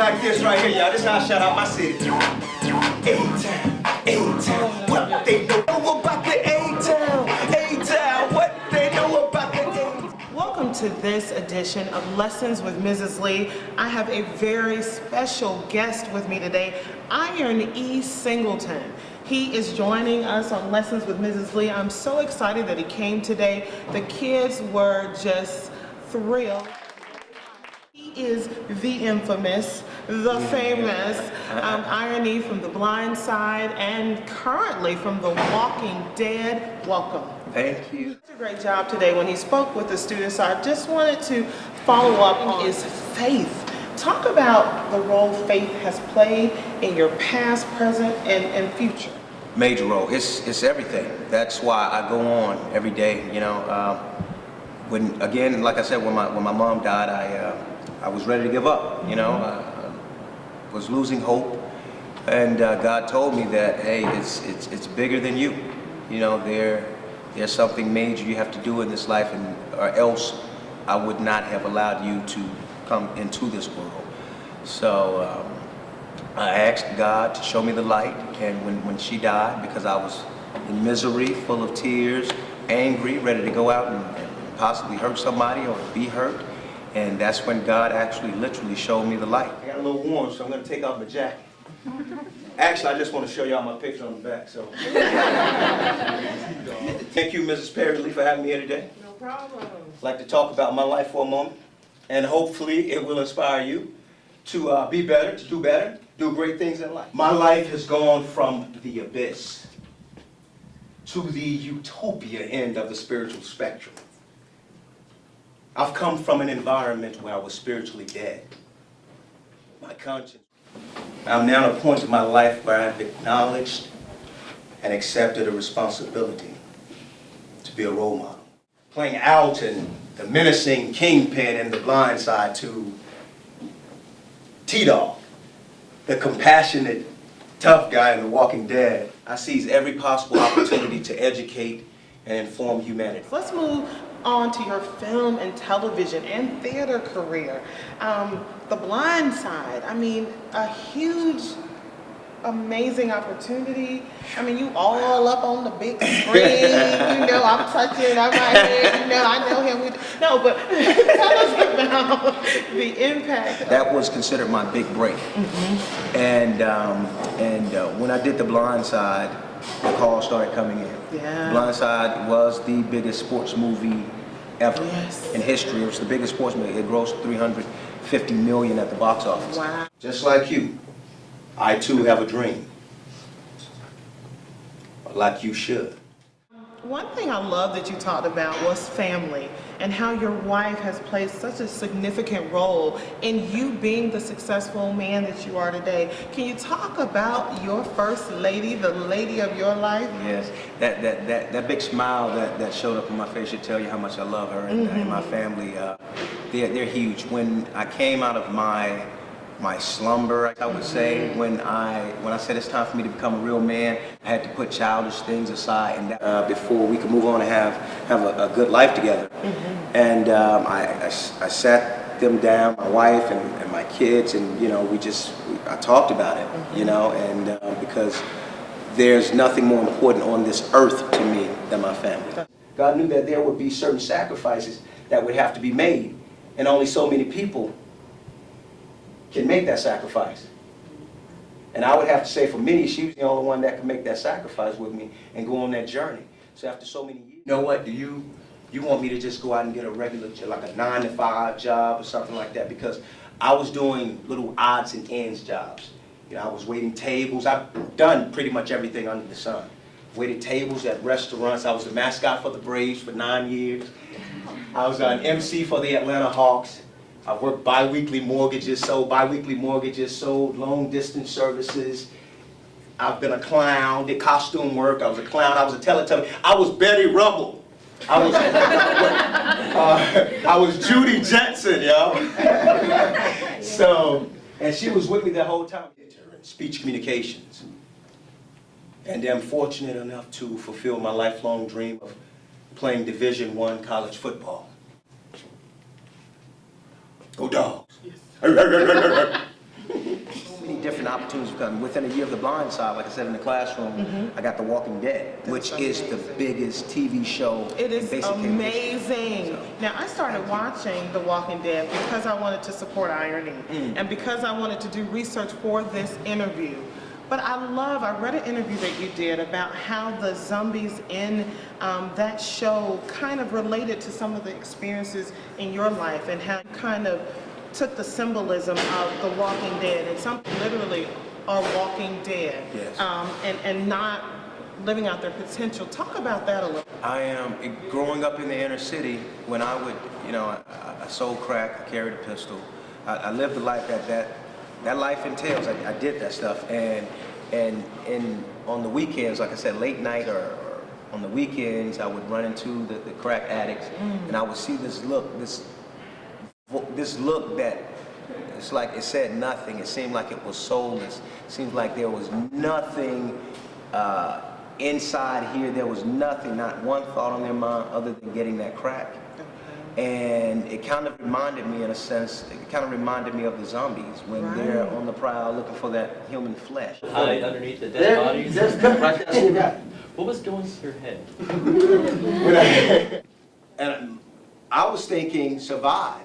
like this right here, y'all. This is how I shout out my city. A-Town, A-Town, what they know about the A-Town, A-Town, what they know about the A-Town. Welcome to this edition of Lessons with Mrs. Lee. I have a very special guest with me today, IronE Singleton. He is joining us on Lessons with Mrs. Lee. I'm so excited that he came today. The kids were just thrilled. He is the infamous, the famous IronE from The Blind Side and currently from The Walking Dead. Welcome. Thank you. He did a great job today when he spoke with the students. So I just wanted to follow up on his faith. Talk about the role faith has played in your past, present, and future. Major role. It's everything. That's why I go on every day. You know, when again, like I said, when my mom died, I was ready to give up. You know, was losing hope, and God told me that hey, it's bigger than you. You know, there's something major you have to do in this life, or else I would not have allowed you to come into this world. So I asked God to show me the light, and when she died, because I was in misery, full of tears, angry, ready to go out and possibly hurt somebody or be hurt, and that's when God actually literally showed me the light. I got a little warm, so I'm going to take off my jacket. Actually, I just want to show y'all my picture on the back, so. Thank you, Mrs. Perry, for having me here today. No problem. I'd like to talk about my life for a moment, and hopefully it will inspire you to be better, to do great things in life. My life has gone from the abyss to the utopia end of the spiritual spectrum. I've come from an environment where I was spiritually dead. My conscience. I'm now at a point in my life where I've acknowledged and accepted a responsibility to be a role model. Playing Alton, the menacing kingpin in The Blind Side, to T-Dog, the compassionate, tough guy in The Walking Dead. I seize every possible opportunity to educate and inform humanity. Let's move on to your film and television and theater career. The Blind Side, I mean, a huge, amazing opportunity. I mean, you all up on the big screen, you know, I'm touching, I'm right here, you know, I know him. No, but tell us about the impact. That was considered my big break. And when I did The Blind Side, the calls started coming in. Yeah. Blind Side was the biggest sports movie ever Yes. in history. It was the biggest sports movie. It grossed $350 million at the box office. Wow. Just like you, I too have a dream. Like you should. One thing I love that you talked about was family and how your wife has played such a significant role in you being the successful man that you are today. Can you talk about your first lady, the lady of your life? Yes, that big smile that showed up on my face should tell you how much I love her and my family. They're huge. When I came out of my slumber, I would say, when I said it's time for me to become a real man, I had to put childish things aside and before we could move on and have a good life together. And I sat them down, my wife and my kids, and you know, I talked about it, you know, and because there's nothing more important on this earth to me than my family. God knew that there would be certain sacrifices that would have to be made, and only so many people can make that sacrifice. And I would have to say for Minnie, she was the only one that could make that sacrifice with me and go on that journey. So after so many years, you know what, do you want me to just go out and get a regular, like a 9-to-5 job or something like that? Because I was doing little odds and ends jobs. You know, I was waiting tables. I've done pretty much everything under the sun. Waited tables at restaurants. I was the mascot for the Braves for 9 years. I was an MC for the Atlanta Hawks. I worked bi-weekly mortgages, sold long distance services. I've been a clown, did costume work. I was a clown, I was a Teletubby. I was Betty Rubble. I was Judy Jetson, yo. So, and she was with me the whole time. Speech communications. And I'm fortunate enough to fulfill my lifelong dream of playing Division I college football. Go Dogs. Yes. opportunities come. Within a year of The Blind Side, like I said in the classroom, I got The Walking Dead, which is the biggest TV show It in is basic cable history. amazing. So, Now, I started watching The Walking Dead because I wanted to support IronE and because I wanted to do research for this interview. But I read an interview that you did about how the zombies in that show kind of related to some of the experiences in your life and how you kind of took the symbolism of The Walking Dead and some literally are walking dead, Yes. and not living out their potential. Talk about that a little. I am growing up in the inner city. When I would, I sold crack, I carried a pistol. I lived the life that life entails. I did that stuff, and on the weekends, like I said, late night or on the weekends, I would run into the crack addicts, and I would see this look that it's like it said nothing. It seemed like it was soulless. It seemed like there was nothing inside here. There was nothing, not one thought on their mind other than getting that crack. And it kind of reminded me, in a sense, of the zombies when they're on the prowl looking for that human flesh. Hide underneath the dead bodies. Right there. What was going through your head? And I was thinking survive,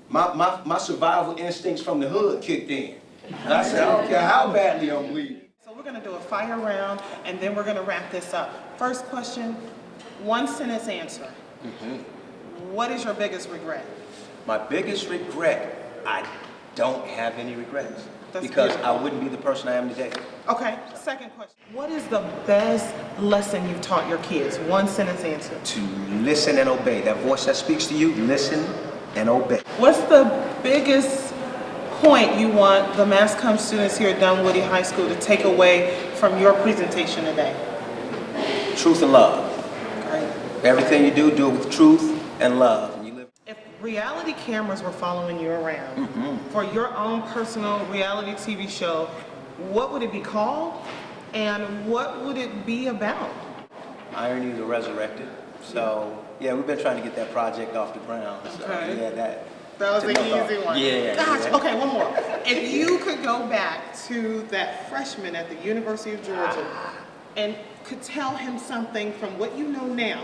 my survival instincts from the hood kicked in. And I said, I don't care how badly I'm bleeding. So we're going to do a fire round, and then we're going to wrap this up. First question, one sentence answer. What is your biggest regret? My biggest regret, I don't have any regrets. That's because beautiful. I wouldn't be the person I am today. Okay, second question. What is the best lesson you've taught your kids? One sentence answer. To listen and obey. That voice that speaks to you, listen and obey. What's the biggest point you want the mass comm students here at Dunwoody High School to take away from your presentation today? Truth and love. Great. Everything you do it with truth and love. And you live. If reality cameras were following you around for your own personal reality TV show, what would it be called and what would it be about? IronE the Resurrected. So, yeah, we've been trying to get that project off the ground. So, Okay. yeah, That was an easy one. Yeah. Gosh, Yeah. okay, one more. If you could go back to that freshman at the University of Georgia and could tell him something from what you know now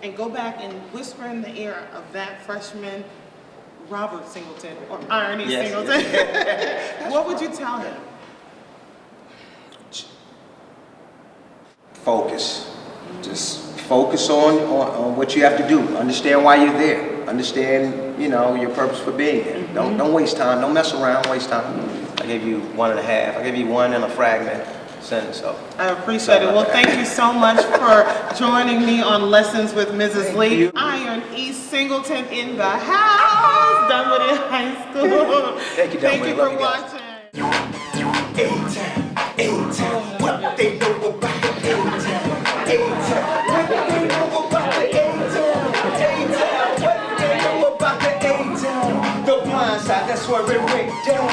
and go back and whisper in the ear of that freshman Robert Singleton or IronE Yes, Singleton, yes. what would you tell him? Focus. Just focus on what you have to do. Understand why you're there. Understand, your purpose for being there. Don't waste time. Don't mess around, waste time. I gave you 1.5. I gave you one and a fragment sentence, so. I appreciate it. Well, thank you so much for joining me on Lessons with Mrs. Lee. IronE Singleton in the house, Dunwoody High School. Thank you, Thank you Dunwoody. for Love you guys. A-Town, what they know about the A-Town. A-Town, what they know about the A-Town. A-Town, what they know about the A-Town. The Blind Side, that's where it went down.